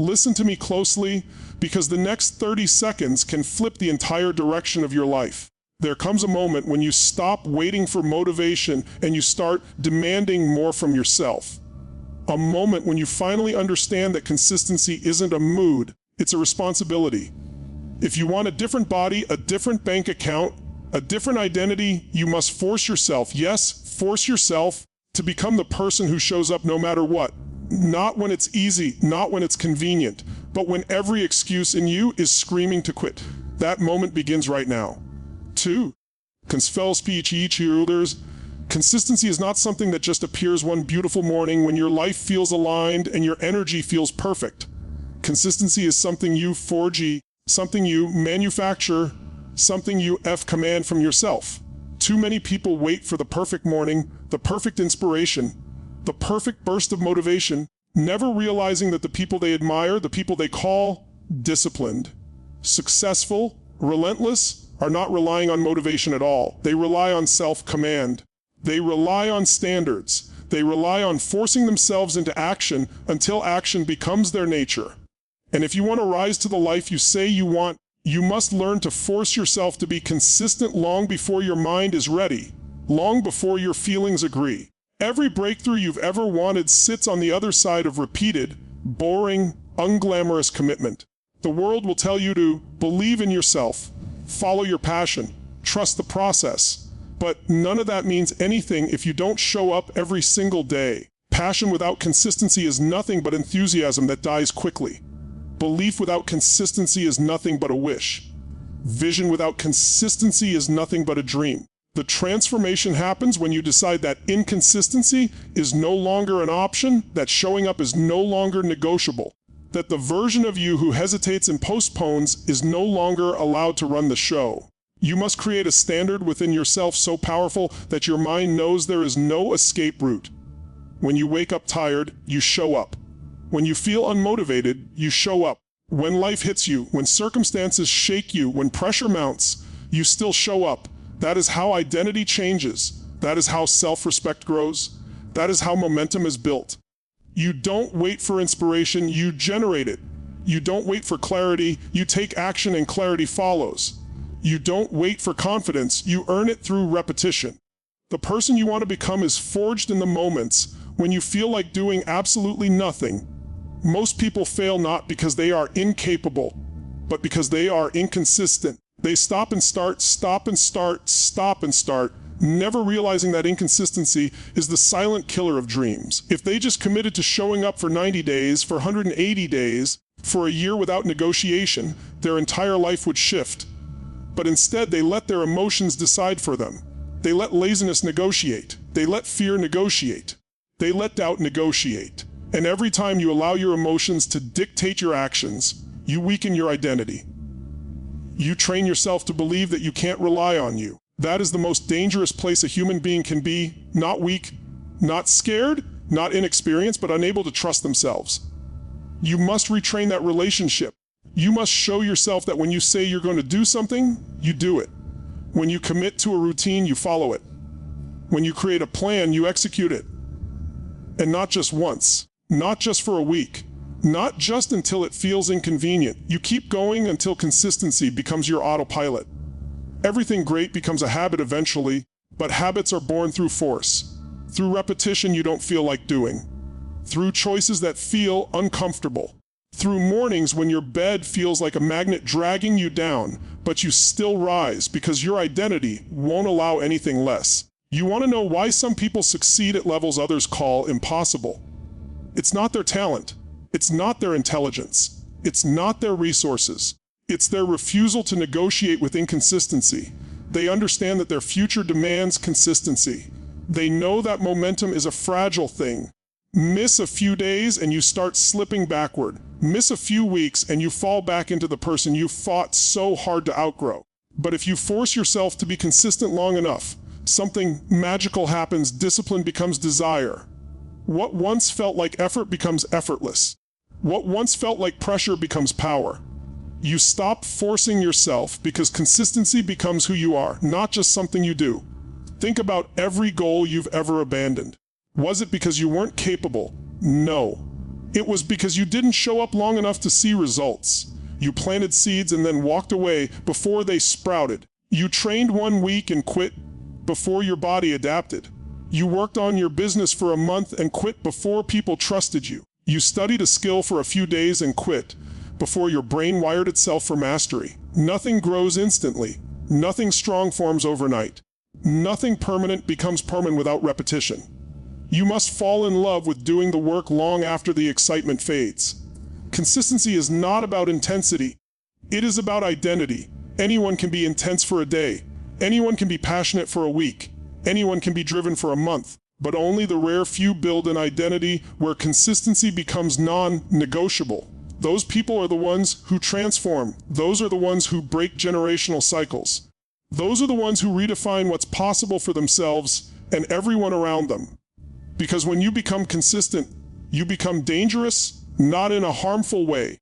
Listen to me closely, because the next 30 seconds can flip the entire direction of your life. There comes a moment when you stop waiting for motivation and you start demanding more from yourself. A moment when you finally understand that consistency isn't a mood, it's a responsibility. If you want a different body, a different bank account, a different identity, you must force yourself, yes, force yourself to become the person who shows up no matter what. Not when it's easy, not when it's convenient, but when every excuse in you is screaming to quit. That moment begins right now. 2. Cheerleaders. Consistency is not something that just appears one beautiful morning when your life feels aligned and your energy feels perfect. Consistency is something you forge, something you manufacture, something you command from yourself. Too many people wait for the perfect morning, the perfect inspiration, the perfect burst of motivation, never realizing that the people they admire, the people they call disciplined, successful, relentless, are not relying on motivation at all. They rely on self-command. They rely on standards. They rely on forcing themselves into action until action becomes their nature. And if you want to rise to the life you say you want, you must learn to force yourself to be consistent long before your mind is ready, long before your feelings agree. Every breakthrough you've ever wanted sits on the other side of repeated, boring, unglamorous commitment. The world will tell you to believe in yourself, follow your passion, trust the process. But none of that means anything if you don't show up every single day. Passion without consistency is nothing but enthusiasm that dies quickly. Belief without consistency is nothing but a wish. Vision without consistency is nothing but a dream. The transformation happens when you decide that inconsistency is no longer an option, that showing up is no longer negotiable, that the version of you who hesitates and postpones is no longer allowed to run the show. You must create a standard within yourself so powerful that your mind knows there is no escape route. When you wake up tired, you show up. When you feel unmotivated, you show up. When life hits you, when circumstances shake you, when pressure mounts, you still show up. That is how identity changes. That is how self-respect grows. That is how momentum is built. You don't wait for inspiration, you generate it. You don't wait for clarity, you take action and clarity follows. You don't wait for confidence, you earn it through repetition. The person you want to become is forged in the moments when you feel like doing absolutely nothing. Most people fail not because they are incapable, but because they are inconsistent. They stop and start, stop and start, stop and start, never realizing that inconsistency is the silent killer of dreams. If they just committed to showing up for 90 days, for 180 days, for a year without negotiation, their entire life would shift. But instead, they let their emotions decide for them. They let laziness negotiate. They let fear negotiate. They let doubt negotiate. And every time you allow your emotions to dictate your actions, you weaken your identity. You train yourself to believe that you can't rely on you. That is the most dangerous place a human being can be, not weak, not scared, not inexperienced, but unable to trust themselves. You must retrain that relationship. You must show yourself that when you say you're going to do something, you do it. When you commit to a routine, you follow it. When you create a plan, you execute it. And not just once, not just for a week, not just until it feels inconvenient. You keep going until consistency becomes your autopilot. Everything great becomes a habit eventually, but habits are born through force, through repetition you don't feel like doing, through choices that feel uncomfortable, through mornings when your bed feels like a magnet dragging you down, but you still rise because your identity won't allow anything less. You want to know why some people succeed at levels others call impossible? It's not their talent. It's not their intelligence. It's not their resources. It's their refusal to negotiate with inconsistency. They understand that their future demands consistency. They know that momentum is a fragile thing. Miss a few days and you start slipping backward. Miss a few weeks and you fall back into the person you fought so hard to outgrow. But if you force yourself to be consistent long enough, something magical happens. Discipline becomes desire. What once felt like effort becomes effortless. What once felt like pressure becomes power. You stop forcing yourself because consistency becomes who you are, not just something you do. Think about every goal you've ever abandoned. Was it because you weren't capable? No. It was because you didn't show up long enough to see results. You planted seeds and then walked away before they sprouted. You trained 1 week and quit before your body adapted. You worked on your business for a month and quit before people trusted you. You studied a skill for a few days and quit before your brain wired itself for mastery. Nothing grows instantly. Nothing strong forms overnight. Nothing permanent becomes permanent without repetition. You must fall in love with doing the work long after the excitement fades. Consistency is not about intensity. It is about identity. Anyone can be intense for a day. Anyone can be passionate for a week. Anyone can be driven for a month. But only the rare few build an identity where consistency becomes non-negotiable. Those people are the ones who transform. Those are the ones who break generational cycles. Those are the ones who redefine what's possible for themselves and everyone around them. Because when you become consistent, you become dangerous, not in a harmful way,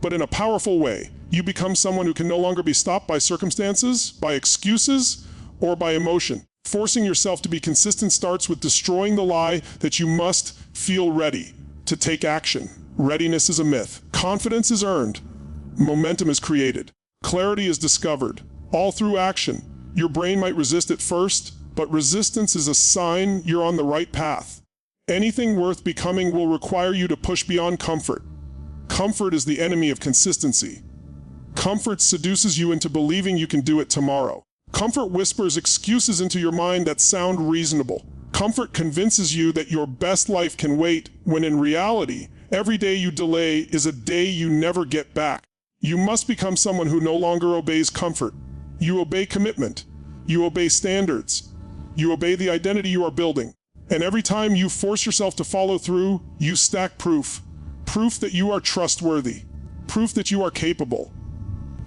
but in a powerful way. You become someone who can no longer be stopped by circumstances, by excuses, or by emotion. Forcing yourself to be consistent starts with destroying the lie that you must feel ready to take action. Readiness is a myth. Confidence is earned. Momentum is created. Clarity is discovered. All through action. Your brain might resist at first, but resistance is a sign you're on the right path. Anything worth becoming will require you to push beyond comfort. Comfort is the enemy of consistency. Comfort seduces you into believing you can do it tomorrow. Comfort whispers excuses into your mind that sound reasonable. Comfort convinces you that your best life can wait, when in reality, every day you delay is a day you never get back. You must become someone who no longer obeys comfort. You obey commitment. You obey standards. You obey the identity you are building. And every time you force yourself to follow through, you stack proof. Proof that you are trustworthy. Proof that you are capable.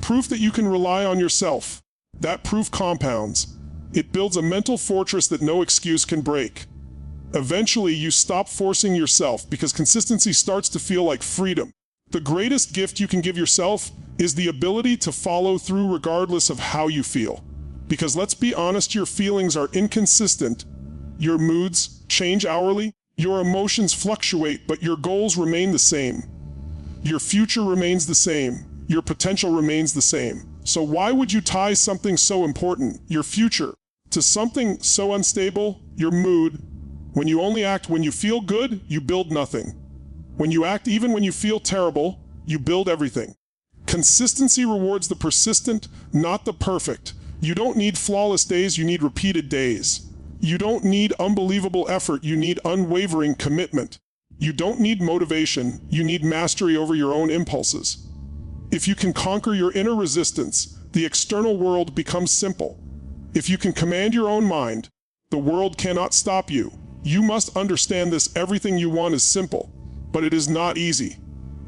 Proof that you can rely on yourself. That proof compounds. It builds a mental fortress that no excuse can break. Eventually, you stop forcing yourself because consistency starts to feel like freedom. The greatest gift you can give yourself is the ability to follow through regardless of how you feel. Because let's be honest, your feelings are inconsistent. Your moods change hourly. Your emotions fluctuate, but your goals remain the same. Your future remains the same. Your potential remains the same. So why would you tie something so important, your future, to something so unstable, your mood? When you only act when you feel good, you build nothing. When you act even when you feel terrible, you build everything. Consistency rewards the persistent, not the perfect. You don't need flawless days, you need repeated days. You don't need unbelievable effort, you need unwavering commitment. You don't need motivation, you need mastery over your own impulses. If you can conquer your inner resistance, the external world becomes simple. If you can command your own mind, the world cannot stop you. You must understand this: everything you want is simple, but it is not easy.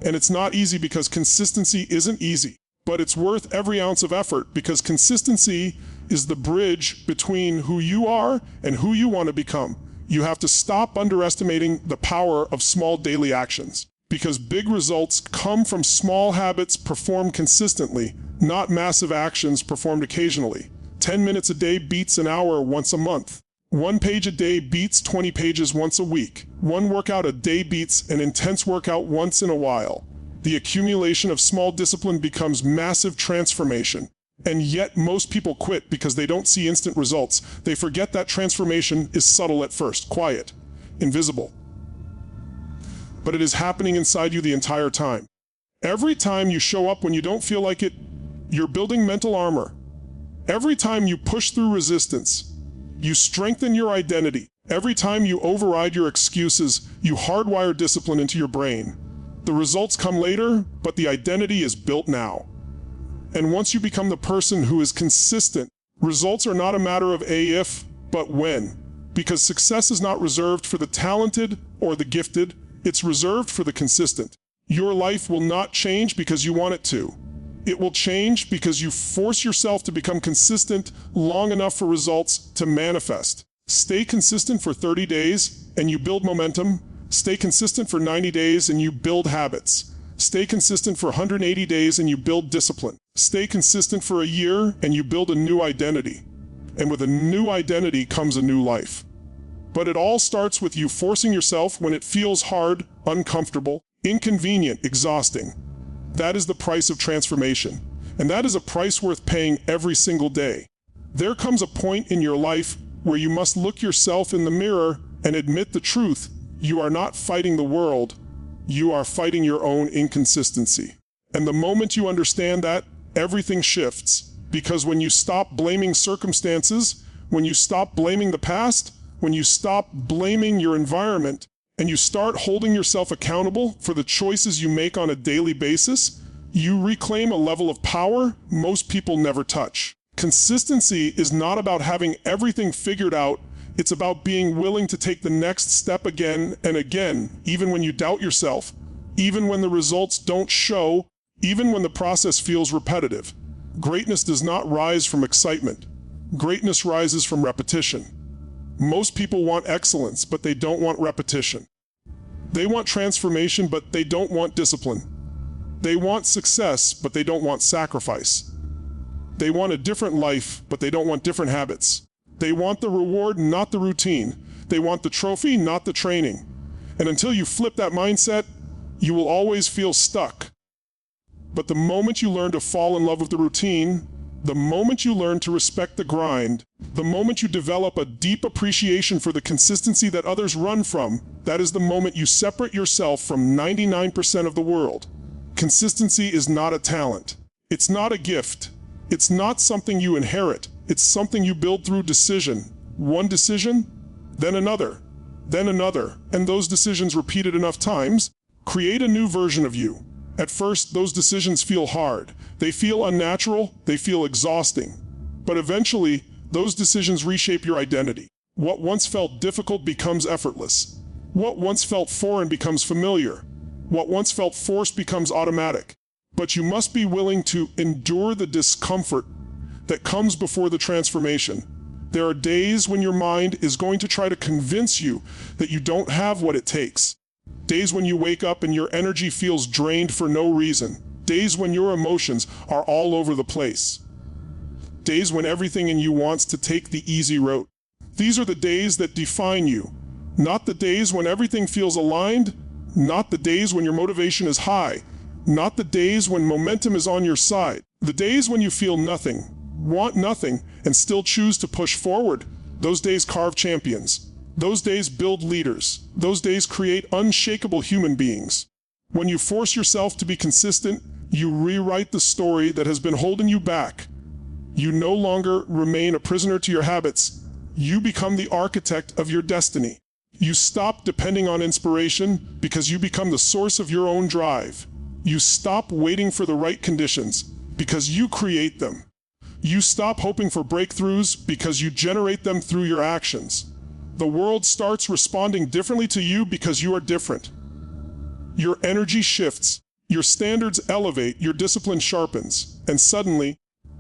And it's not easy because consistency isn't easy, but it's worth every ounce of effort because consistency is the bridge between who you are and who you want to become. You have to stop underestimating the power of small daily actions. Because big results come from small habits performed consistently, not massive actions performed occasionally. 10 minutes a day beats an hour once a month. 1 page a day beats 20 pages once a week. 1 workout a day beats an intense workout once in a while. The accumulation of small discipline becomes massive transformation. And yet most people quit because they don't see instant results. They forget that transformation is subtle at first, quiet, invisible. But it is happening inside you the entire time. Every time you show up when you don't feel like it, you're building mental armor. Every time you push through resistance, you strengthen your identity. Every time you override your excuses, you hardwire discipline into your brain. The results come later, but the identity is built now. And once you become the person who is consistent, results are not a matter of if, but when. Because success is not reserved for the talented or the gifted. It's reserved for the consistent. Your life will not change because you want it to. It will change because you force yourself to become consistent long enough for results to manifest. Stay consistent for 30 days and you build momentum. Stay consistent for 90 days and you build habits. Stay consistent for 180 days and you build discipline. Stay consistent for a year and you build a new identity. And with a new identity comes a new life. But it all starts with you forcing yourself when it feels hard, uncomfortable. Inconvenient, exhausting. That is the price of transformation. And that is a price worth paying every single day. There comes a point in your life where you must look yourself in the mirror and admit the truth. You are not fighting the world. You are fighting your own inconsistency. And the moment you understand that, everything shifts. Because when you stop blaming circumstances, when you stop blaming the past, when you stop blaming your environment, and you start holding yourself accountable for the choices you make on a daily basis, you reclaim a level of power most people never touch. Consistency is not about having everything figured out. It's about being willing to take the next step again and again, even when you doubt yourself, even when the results don't show, even when the process feels repetitive. Greatness does not rise from excitement. Greatness rises from repetition. Most people want excellence, but they don't want repetition. They want transformation, but they don't want discipline. They want success, but they don't want sacrifice. They want a different life, but they don't want different habits. They want the reward, not the routine. They want the trophy, not the training. And until you flip that mindset, you will always feel stuck. But the moment you learn to fall in love with the routine, the moment you learn to respect the grind, the moment you develop a deep appreciation for the consistency that others run from, that is the moment you separate yourself from 99% of the world. Consistency is not a talent. It's not a gift. It's not something you inherit. It's something you build through decision. One decision, then another, and those decisions repeated enough times create a new version of you. At first, those decisions feel hard. They feel unnatural. They feel exhausting. But eventually, those decisions reshape your identity. What once felt difficult becomes effortless. What once felt foreign becomes familiar. What once felt forced becomes automatic. But you must be willing to endure the discomfort that comes before the transformation. There are days when your mind is going to try to convince you that you don't have what it takes. Days when you wake up and your energy feels drained for no reason. Days when your emotions are all over the place. Days when everything in you wants to take the easy route. These are the days that define you. Not the days when everything feels aligned. Not the days when your motivation is high. Not the days when momentum is on your side. The days when you feel nothing, want nothing, and still choose to push forward. Those days carve champions. Those days build leaders. Those days create unshakable human beings. When you force yourself to be consistent, you rewrite the story that has been holding you back. You no longer remain a prisoner to your habits. You become the architect of your destiny. You stop depending on inspiration because you become the source of your own drive. You stop waiting for the right conditions because you create them. You stop hoping for breakthroughs because you generate them through your actions. The world starts responding differently to you because you are different. Your energy shifts, your standards elevate, your discipline sharpens, and suddenly,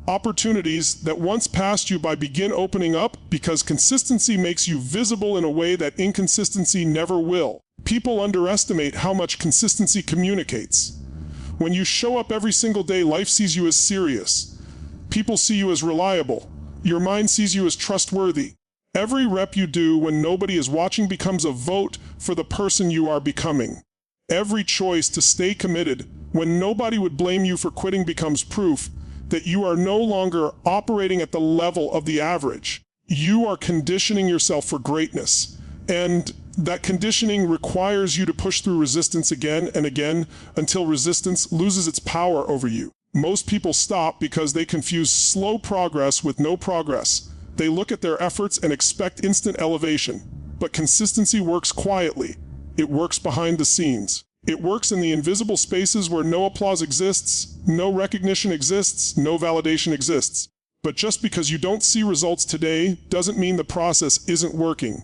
opportunities that once passed you by begin opening up because consistency makes you visible in a way that inconsistency never will. People underestimate how much consistency communicates. When you show up every single day, life sees you as serious. People see you as reliable. Your mind sees you as trustworthy. Every rep you do when nobody is watching becomes a vote for the person you are becoming. Every choice to stay committed when nobody would blame you for quitting becomes proof that you are no longer operating at the level of the average. You are conditioning yourself for greatness. And that conditioning requires you to push through resistance again and again until resistance loses its power over you. Most people stop because they confuse slow progress with no progress. They look at their efforts and expect instant elevation. But consistency works quietly. It works behind the scenes. It works in the invisible spaces where no applause exists, no recognition exists, no validation exists. But just because you don't see results today doesn't mean the process isn't working.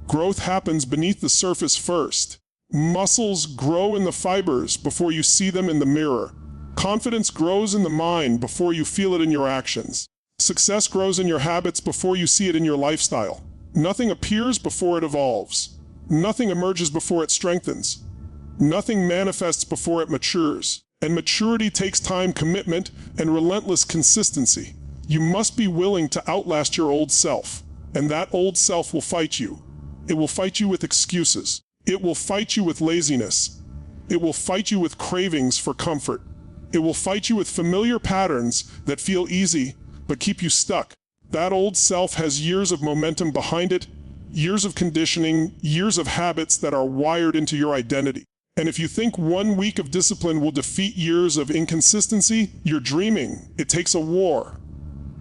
Growth happens beneath the surface first. Muscles grow in the fibers before you see them in the mirror. Confidence grows in the mind before you feel it in your actions. Success grows in your habits before you see it in your lifestyle. Nothing appears before it evolves. Nothing emerges before it strengthens. Nothing manifests before it matures. And maturity takes time, commitment, and relentless consistency. You must be willing to outlast your old self. And that old self will fight you. It will fight you with excuses. It will fight you with laziness. It will fight you with cravings for comfort. It will fight you with familiar patterns that feel easy but keep you stuck. That old self has years of momentum behind it, years of conditioning, years of habits that are wired into your identity. And if you think 1 week of discipline will defeat years of inconsistency, you're dreaming. It takes a war,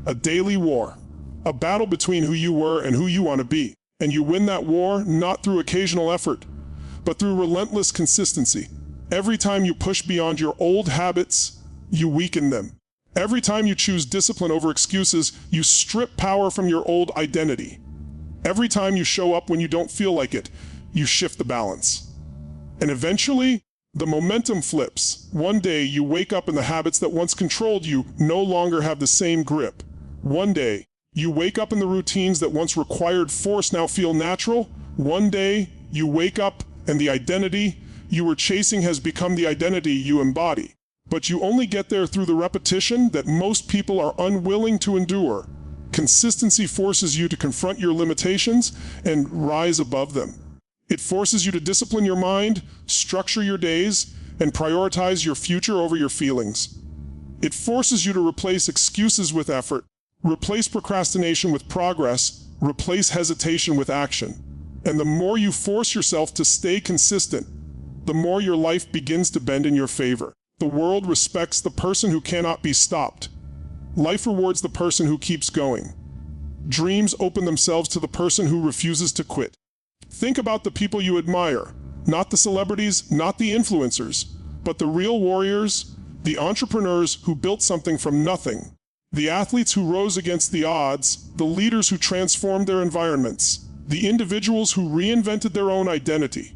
a daily war, a battle between who you were and who you want to be. And you win that war not through occasional effort, but through relentless consistency. Every time you push beyond your old habits, you weaken them. Every time you choose discipline over excuses, you strip power from your old identity. Every time you show up when you don't feel like it, you shift the balance. And eventually, the momentum flips. One day, you wake up and the habits that once controlled you no longer have the same grip. One day, you wake up and the routines that once required force now feel natural. One day, you wake up and the identity you were chasing has become the identity you embody. But you only get there through the repetition that most people are unwilling to endure. Consistency forces you to confront your limitations and rise above them. It forces you to discipline your mind, structure your days, and prioritize your future over your feelings. It forces you to replace excuses with effort, replace procrastination with progress, replace hesitation with action. And the more you force yourself to stay consistent, the more your life begins to bend in your favor. The world respects the person who cannot be stopped. Life rewards the person who keeps going. Dreams open themselves to the person who refuses to quit. Think about the people you admire, not the celebrities, not the influencers, but the real warriors, the entrepreneurs who built something from nothing, the athletes who rose against the odds, the leaders who transformed their environments, the individuals who reinvented their own identity.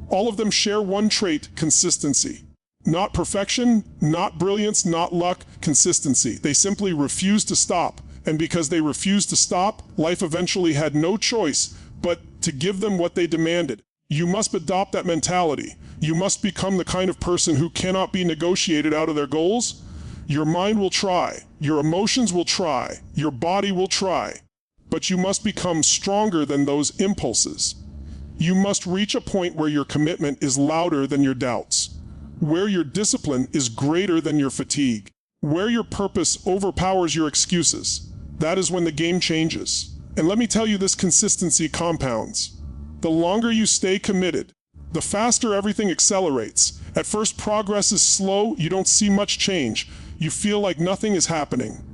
All of them share one trait: consistency. Not perfection, not brilliance, not luck, consistency. They simply refused to stop. And because they refused to stop, life eventually had no choice but to give them what they demanded. You must adopt that mentality. You must become the kind of person who cannot be negotiated out of their goals. Your mind will try, your emotions will try, your body will try, but you must become stronger than those impulses. You must reach a point where your commitment is louder than your doubts, where your discipline is greater than your fatigue, where your purpose overpowers your excuses. That is when the game changes. And let me tell you, this consistency compounds. The longer you stay committed, the faster everything accelerates. At first, progress is slow, you don't see much change. You feel like nothing is happening.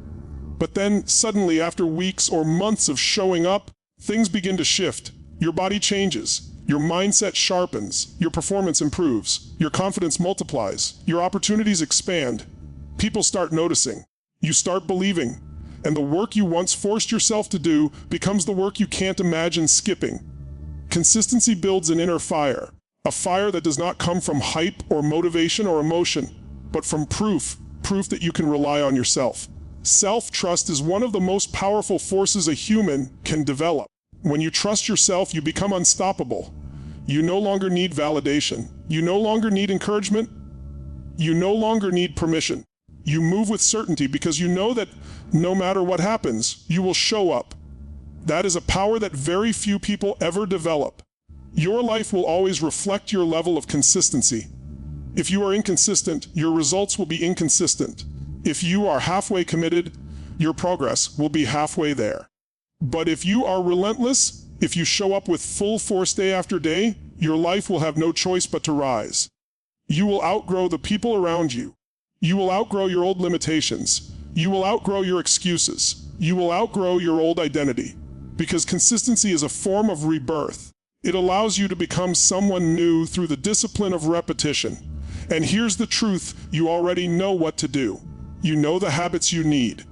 But then, suddenly, after weeks or months of showing up, things begin to shift. Your body changes. Your mindset sharpens. Your performance improves. Your confidence multiplies. Your opportunities expand. People start noticing. You start believing. And the work you once forced yourself to do becomes the work you can't imagine skipping. Consistency builds an inner fire. A fire that does not come from hype or motivation or emotion, but from proof that you can rely on yourself. Self-trust is one of the most powerful forces a human can develop. When you trust yourself, you become unstoppable. You no longer need validation. You no longer need encouragement. You no longer need permission. You move with certainty because you know that no matter what happens, you will show up. That is a power that very few people ever develop. Your life will always reflect your level of consistency. If you are inconsistent, your results will be inconsistent. If you are halfway committed, your progress will be halfway there. But if you are relentless, if you show up with full force day after day, your life will have no choice but to rise. You will outgrow the people around you. You will outgrow your old limitations. You will outgrow your excuses. You will outgrow your old identity. Because consistency is a form of rebirth. It allows you to become someone new through the discipline of repetition. And here's the truth: you already know what to do. You know the habits you need.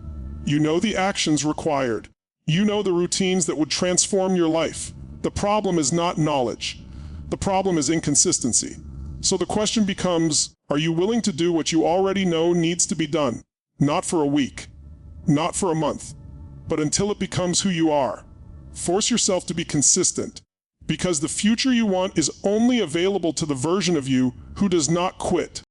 You know the actions required. You know the routines that would transform your life. The problem is not knowledge. The problem is inconsistency. So the question becomes, are you willing to do what you already know needs to be done? Not for a week, not for a month, but until it becomes who you are. Force yourself to be consistent, because the future you want is only available to the version of you who does not quit.